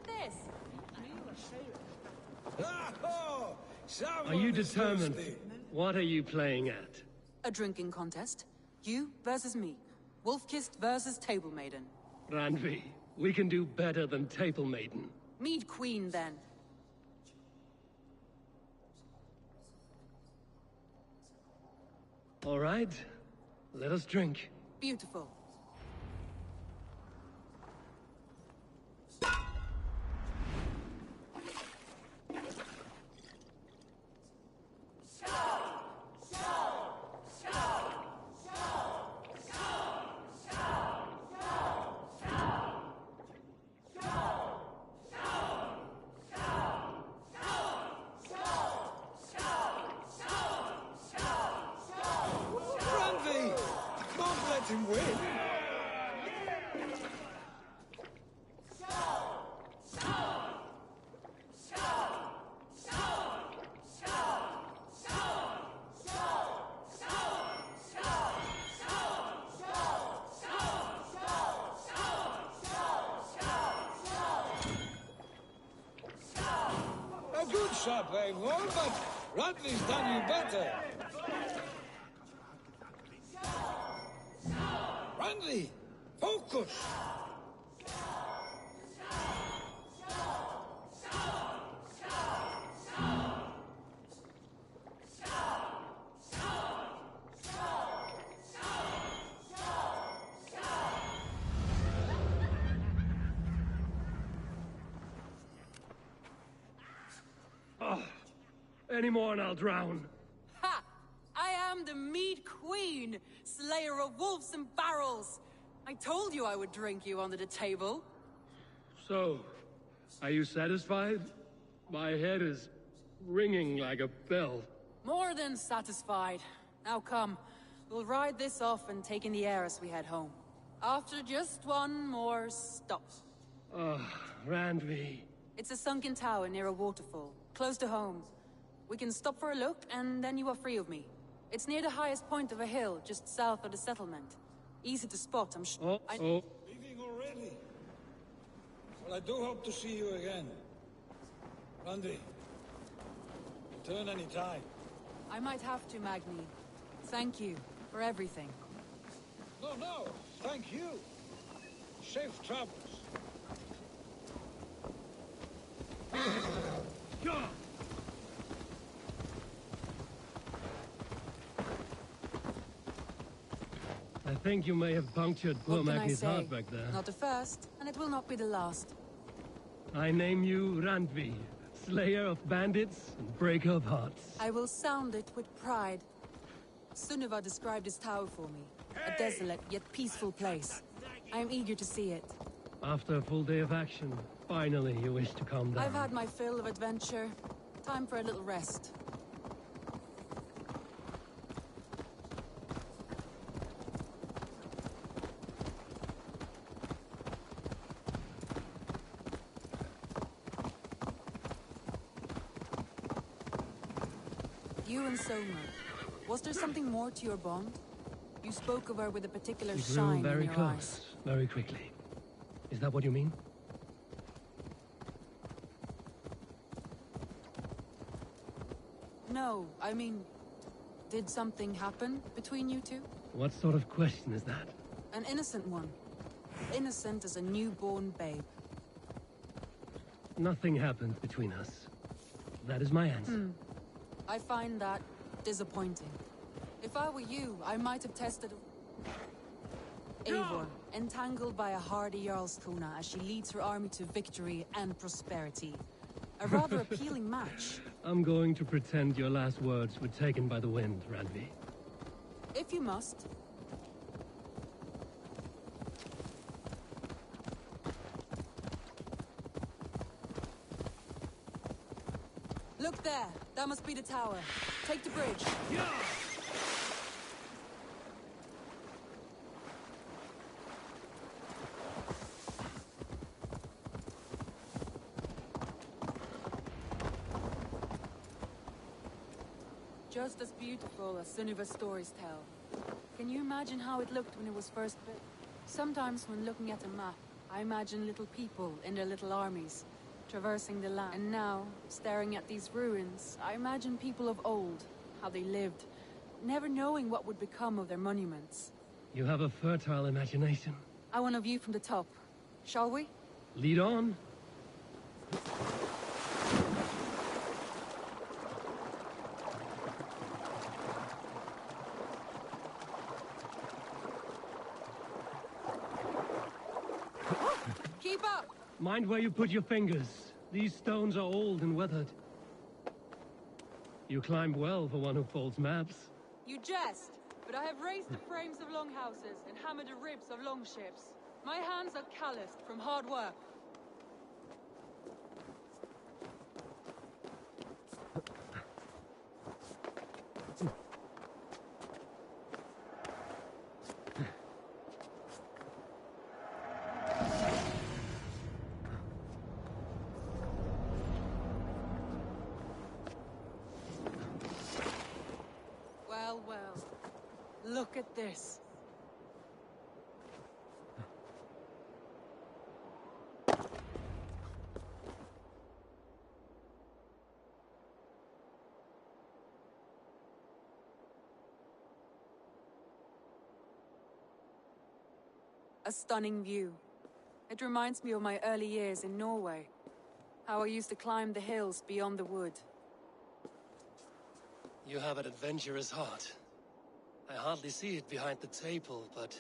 this. Are you determined? What are you playing at? A drinking contest. You versus me. Wolf-Kissed versus Table Maiden. Randvi, we can do better than Table Maiden. Mead Queen, then. All right. Let us drink. Beautiful. Him win. A good shot, Waymore, but Radley's done you better. Randley, focus! Oh, any more and I'll drown. Ha! I am the Mead Queen, slayer of wolves and barrels. I told you I would drink you under the table. So, are you satisfied? My head is ringing like a bell. More than satisfied. Now come, we'll ride this off and take in the air as we head home. After just one more stop. Randvi. It's a sunken tower near a waterfall, close to home. We can stop for a look, and then you are free of me. It's near the highest point of a hill, just south of the settlement. Easy to spot, I'm sure. Leaving already? Well, I do hope to see you again. Randy, return any time. I might have to, Magni. Thank you for everything. No, thank you. Safe travels. I think you may have punctured poor What can I Maggie's say? heart back there. Not the first, and it will not be the last. I name you Randvi, slayer of bandits and breaker of hearts. I will sound it with pride. Sunniva described this tower for me. A desolate yet peaceful place. I am eager to see it. After a full day of action, finally you wish to calm down. I've had my fill of adventure. Time for a little rest. You and Soma. Was there something more to your bond? You spoke of her with a particular We grew shine very in your close, eyes. very quickly. Is that what you mean? No, I mean, did something happen between you two? What sort of question is that? An innocent one. Innocent as a newborn babe. Nothing happened between us. That is my answer. I find that disappointing. If I were you, I might have tested Eivor, entangled by a hardy Jarlskona as she leads her army to victory and prosperity. A rather appealing match. I'm going to pretend your last words were taken by the wind, Randvi. If you must. Look there. That must be the tower. Take the bridge. Yeah! Just as beautiful as Sunniva's stories tell. Can you imagine how it looked when it was first built? Sometimes when looking at a map, I imagine little people in their little armies, traversing the land. And now, staring at these ruins, I imagine people of old, how they lived, never knowing what would become of their monuments. You have a fertile imagination. I want a view from the top. Shall we? Lead on. Keep up! Mind where you put your fingers. These stones are old and weathered. You climbed well for one who folds maps. You jest, but I have raised the frames of longhouses and hammered the ribs of longships. My hands are calloused from hard work. Well, well. Look at this. A stunning view. It reminds me of my early years in Norway. How I used to climb the hills beyond the wood. You have an adventurous heart. I hardly see it behind the table, but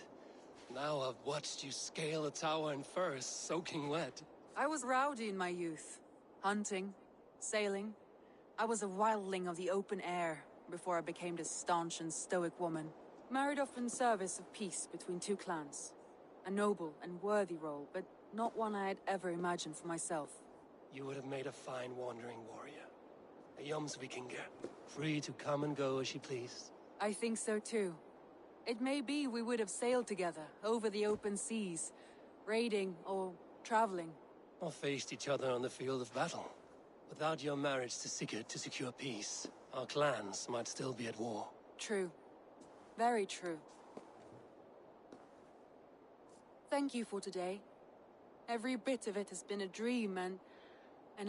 now I've watched you scale a tower in furs, soaking wet. I was rowdy in my youth. Hunting, sailing. I was a wildling of the open air before I became this staunch and stoic woman. Married off in service of peace between two clans. A noble and worthy role, but not one I had ever imagined for myself. You would have made a fine wandering warrior. A Jomsvikinger, free to come and go as she pleased. I think so too. It may be we would have sailed together, over the open seas, raiding or traveling. Or faced each other on the field of battle. Without your marriage to Sigurd to secure peace, our clans might still be at war. True. Very true. Thank you for today. Every bit of it has been a dream, and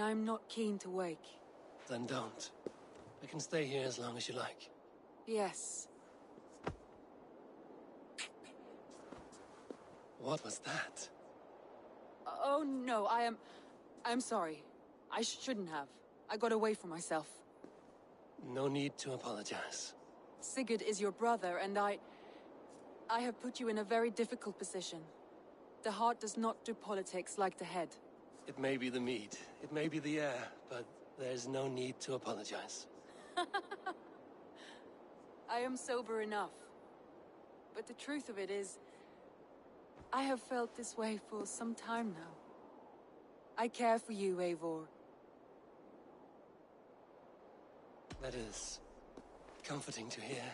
I'm not keen to wake. Then don't. I can stay here as long as you like. Yes. What was that? Oh no, I'm sorry. I shouldn't have. I got away from myself. No need to apologize. Sigurd is your brother, and I have put you in a very difficult position. The heart does not do politics like the head. It may be the meat, it may be the air, but there's no need to apologize. I am sober enough. But the truth of it is, I have felt this way for some time now. I care for you, Eivor. That is comforting to hear.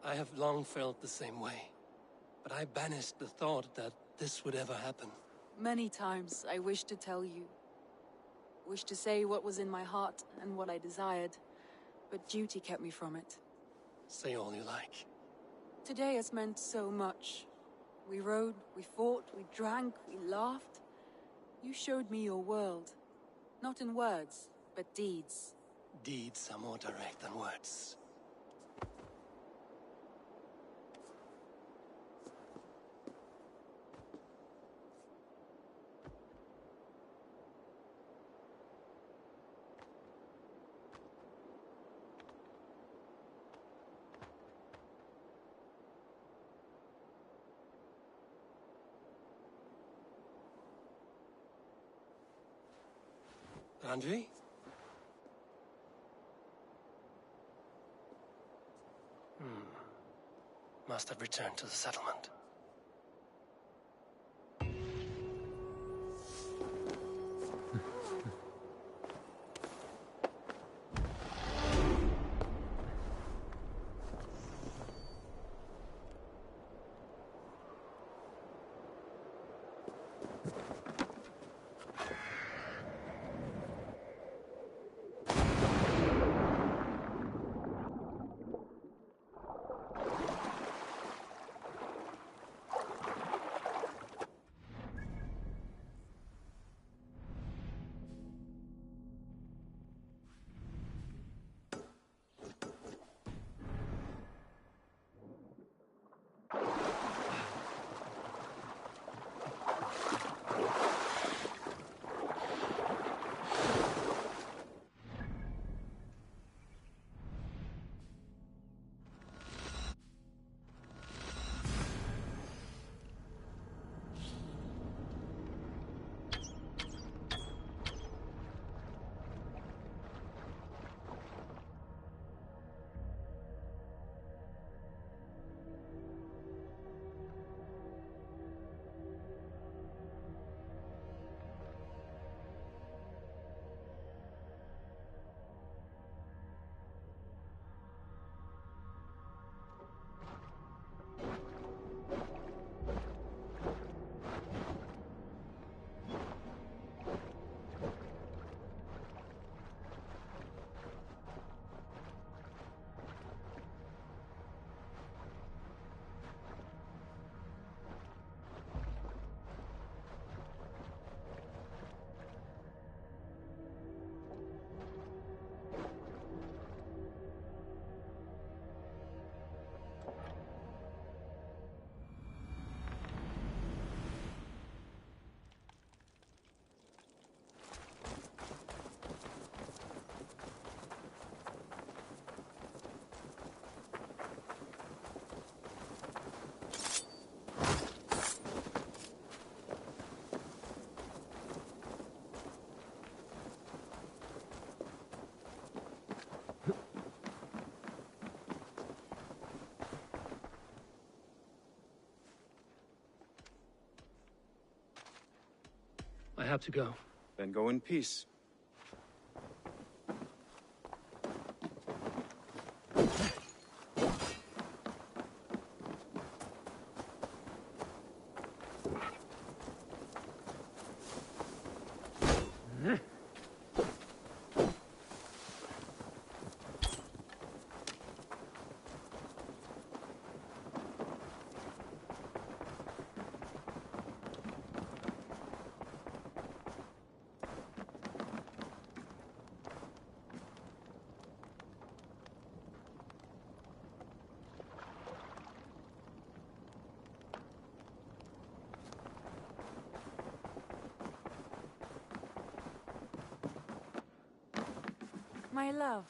I have long felt the same way, but I banished the thought that this would ever happen. Many times I wished to tell you. Wished to say what was in my heart and what I desired, but duty kept me from it. Say all you like. Today has meant so much. We rode, we fought, we drank, we laughed. You showed me your world. Not in words, but deeds. Deeds are more direct than words. Andri? Must have returned to the settlement. I have to go. Then go in peace. My love.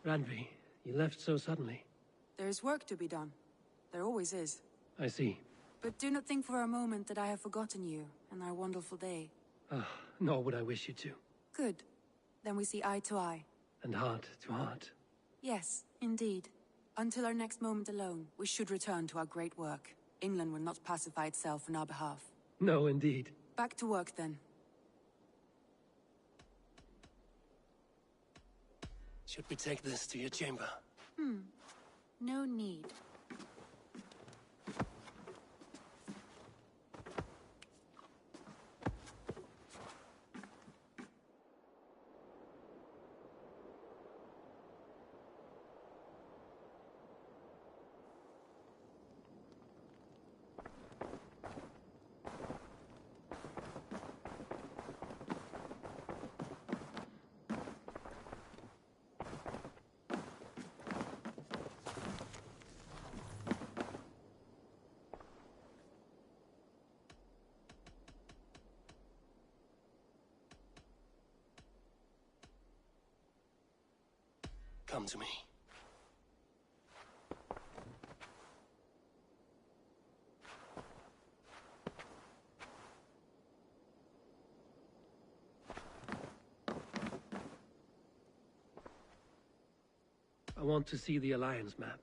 Randvi, you left so suddenly. There is work to be done. There always is. I see. But do not think for a moment that I have forgotten you and our wonderful day. Nor would I wish you to. Good. Then we see eye to eye. And heart to heart. Yes, indeed. Until our next moment alone, we should return to our great work. England will not pacify itself on our behalf. No, indeed. Back to work, then. Should we take this to your chamber? No need. Come to me. I want to see the Alliance map.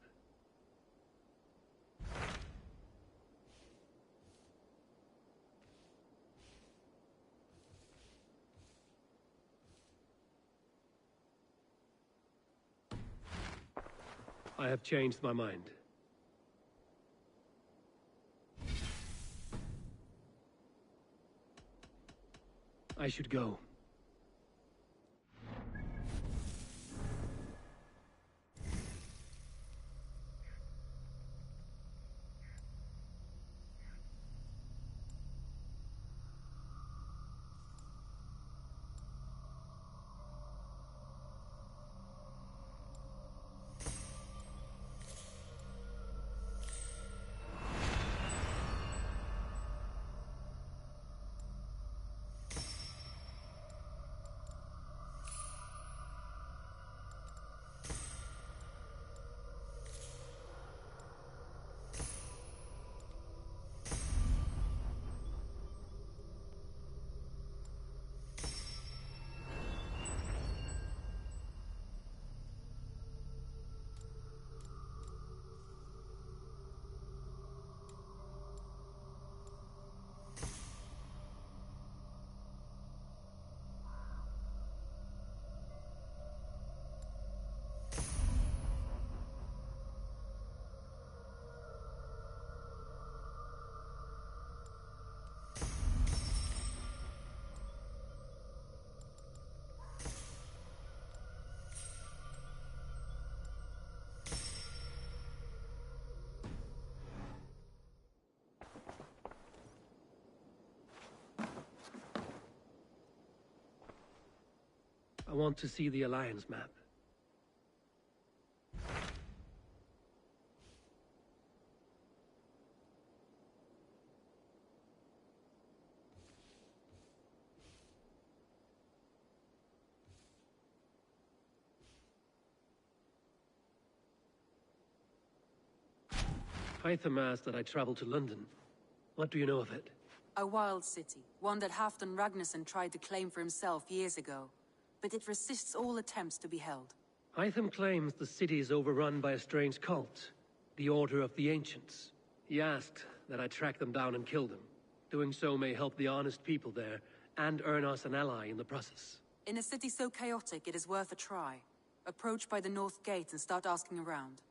I have changed my mind. I should go. I want to see the Alliance map. Hytham asked that I travel to London. What do you know of it? A wild city, one that Halfdan Ragnarsson tried to claim for himself years ago. But it resists all attempts to be held. Hytham claims the city is overrun by a strange cult, the Order of the Ancients. He asked that I track them down and kill them. Doing so may help the honest people there, and earn us an ally in the process. In a city so chaotic, it is worth a try. Approach by the North Gate and start asking around.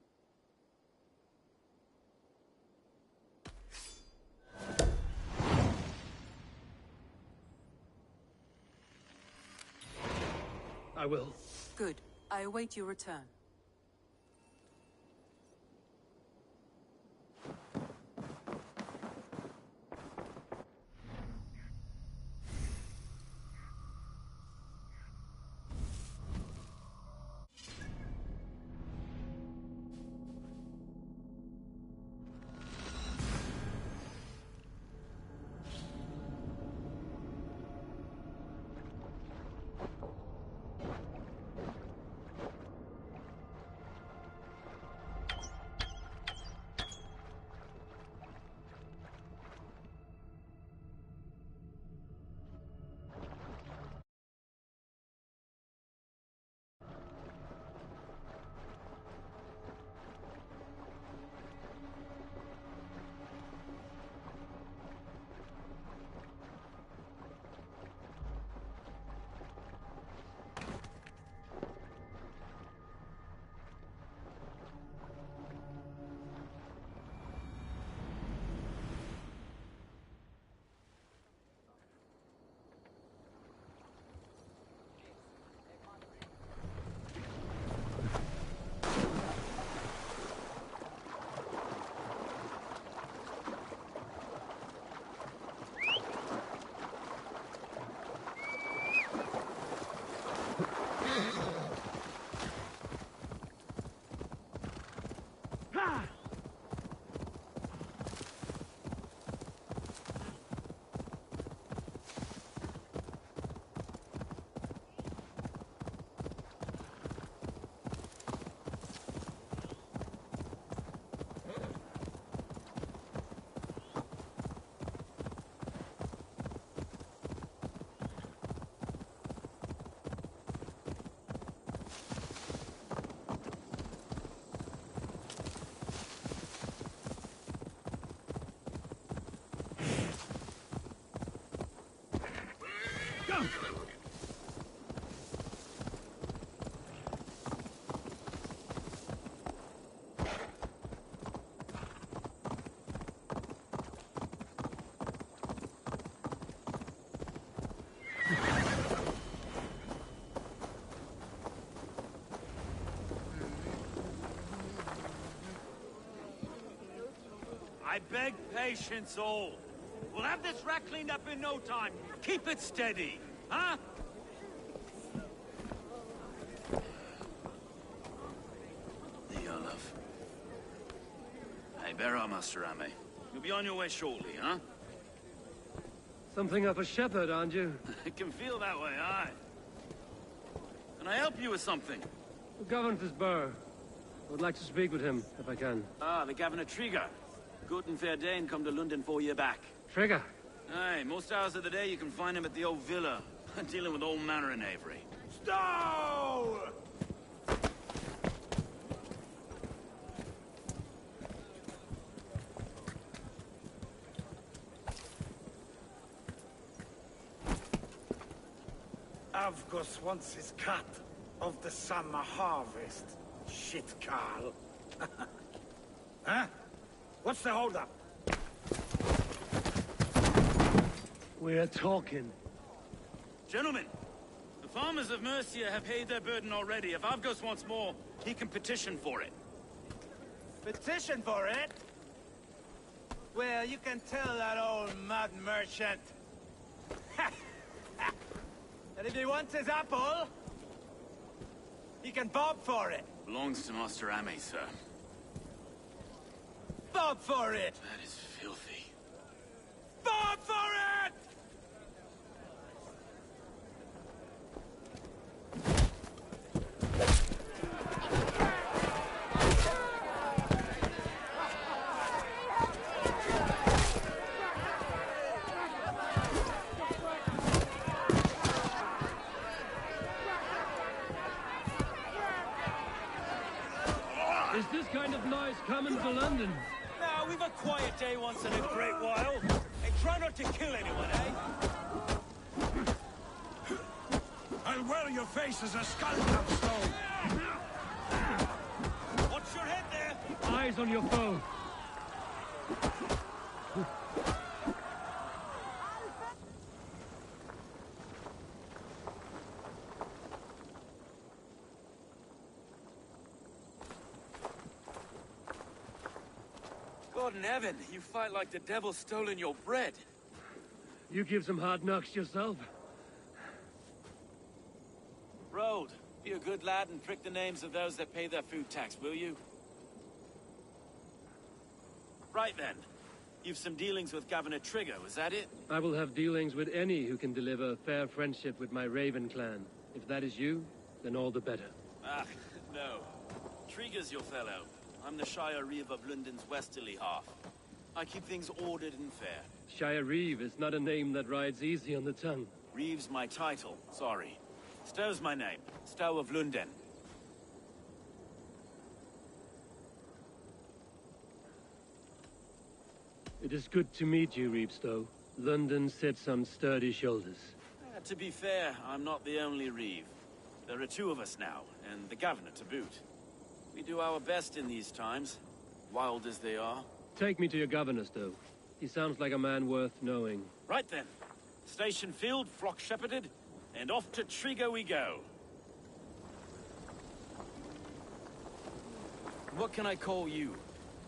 I will. Good. I await your return. I beg patience, all. We'll have this wreck cleaned up in no time. Keep it steady, huh? The Olaf. Hey, bear up, Master Ame. You'll be on your way shortly, huh? Something of a shepherd, aren't you? It can feel that way, aye. Can I help you with something? The Governor's Burr. I would like to speak with him, if I can. Ah, the Governor Trigger. Good and fair Dane come to London 4 years back. Trigger? Aye, most hours of the day you can find him at the old villa, dealing with all manner in Avery. Stow! Avgos wants his cut of the summer harvest. Shit, Carl. Huh? What's the holdup? We're talking. Gentlemen, the farmers of Mercia have paid their burden already. If Avgos wants more, he can petition for it. Petition for it? Well, you can tell that old mud merchant. And if he wants his apple, he can bob for it. Belongs to Master Ame, sir. Bob for it! That is filthy. Bob for it! Just coming to London. Now, we've a quiet day once in a great while. And try not to kill anyone, eh? I'll wear your face as a skull capstone. Watch your head there! Eyes on your foe. God in heaven, you fight like the devil's stolen your bread. You give some hard knocks yourself. Road, be a good lad and prick the names of those that pay their food tax, will you? Right then. You've some dealings with Governor Trigger, was that it? I will have dealings with any who can deliver a fair friendship with my Raven clan. If that is you, then all the better. Ah, no. Trigger's your fellow. I'm the Shire Reeve of London's westerly half. I keep things ordered and fair. Shire Reeve is not a name that rides easy on the tongue. Reeve's my title, sorry. Stow's my name. Stow of London. It is good to meet you, Reevestow. London sits on sturdy shoulders. To be fair, I'm not the only Reeve. There are two of us now, and the governor to boot. We do our best in these times, wild as they are. Take me to your governor, Stow. He sounds like a man worth knowing. Right then. Station filled, flock shepherded, and off to Trigger we go. What can I call you?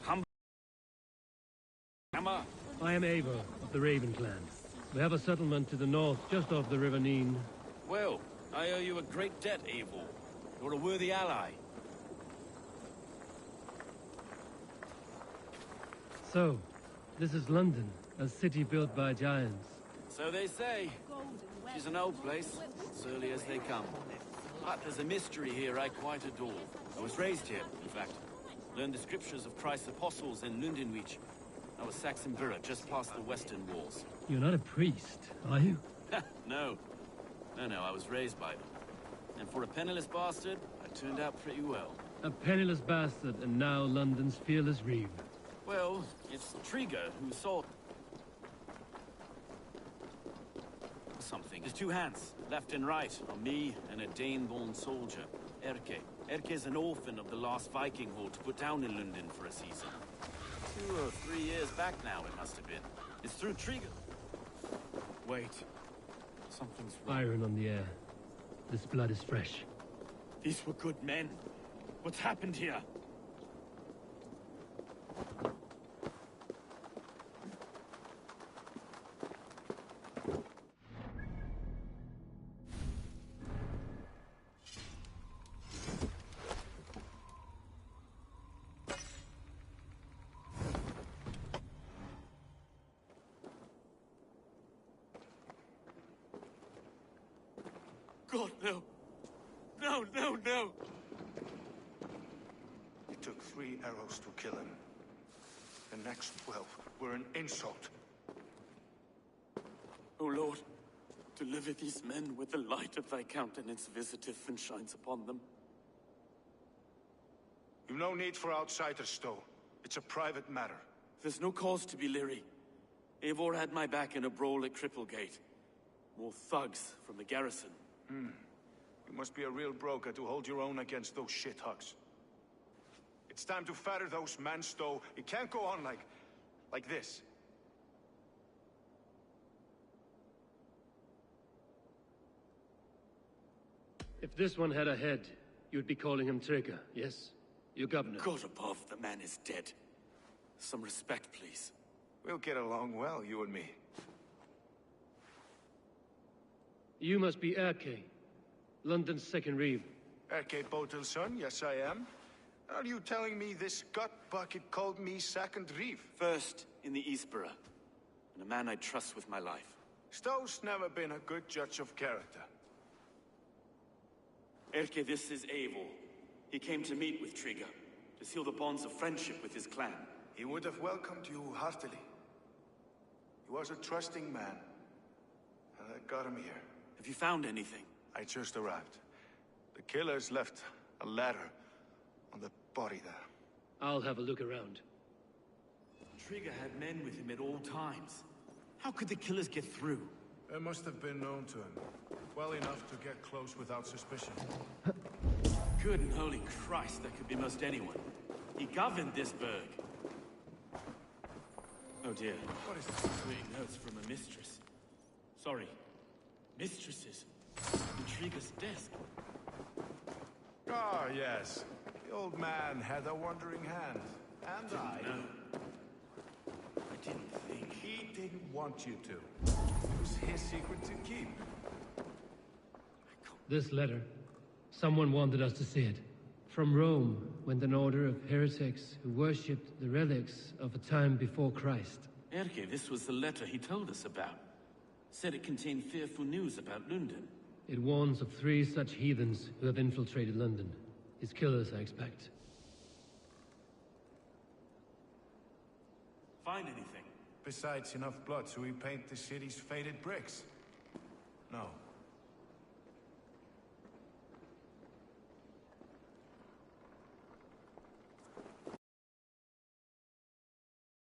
Hammer? I am Eivor of the Raven clan. We have a settlement to the north, just off the River Neen. Well, I owe you a great debt, Eivor. You're a worthy ally. So, this is London, a city built by giants. So they say. She's an old place, surly as they come. But there's a mystery here I quite adore. I was raised here, in fact. Learned the scriptures of Christ's apostles in Lundenwich. I was Saxon Borough, just past the western walls. You're not a priest, are you? No. No, I was raised by them. And for a penniless bastard, I turned out pretty well. A penniless bastard, and now London's fearless Reeve. Well, it's Trigger who saw something. There's two hands, left and right, on me and a Dane-born soldier, Erke. Erke's an orphan of the last Viking horde put down in London for a season. 2 or 3 years back now, it must have been. It's through Trigger. Wait. Something's wrong. Iron on the air. This blood is fresh. These were good men. What's happened here? God, no. No. It took 3 arrows to kill him. The next 12 were an insult. O Lord, deliver these men with the light of thy countenance visiteth and shines upon them. You've no need for outsiders, Stow. It's a private matter. There's no cause to be leery. Eivor had my back in a brawl at Cripplegate. More thugs from the garrison. You must be a real broker to hold your own against those shithugs. It's time to fetter those men, Stow. It can't go on like this. If this one had a head, you'd be calling him Trigger, yes? Your governor. God above, the man is dead. Some respect, please. We'll get along well, you and me. You must be Erke, London's second Reeve. Erke Botel's son, yes I am. Are you telling me this gut bucket called me second Reeve? First in the Eastborough, and a man I trust with my life. Stow's never been a good judge of character. Erke, this is Eivor. He came to meet with Trigger, to seal the bonds of friendship with his clan. He would have welcomed you heartily. He was a trusting man, and I got him here. Have you found anything? I just arrived. The killers left a ladder on the body there. I'll have a look around. Trigger had men with him at all times. How could the killers get through? They must have been known to him. Well enough to get close without suspicion. Good and holy Christ, that could be most anyone. He governed this burg. Oh dear. What is this? Reading notes from a mistress. Sorry. Mistresses. Intrigue's desk. Ah, yes. The old man had a wandering hand. And I... No. I didn't think. He didn't want you to. It was his secret to keep. This letter. Someone wanted us to see it. From Rome went an order of heretics who worshipped the relics of a time before Christ. Erke, this was the letter he told us about. Said it contained fearful news about London. It warns of 3 such heathens who have infiltrated London. His killers, I expect. Find anything? Besides enough blood to repaint the city's faded bricks. No.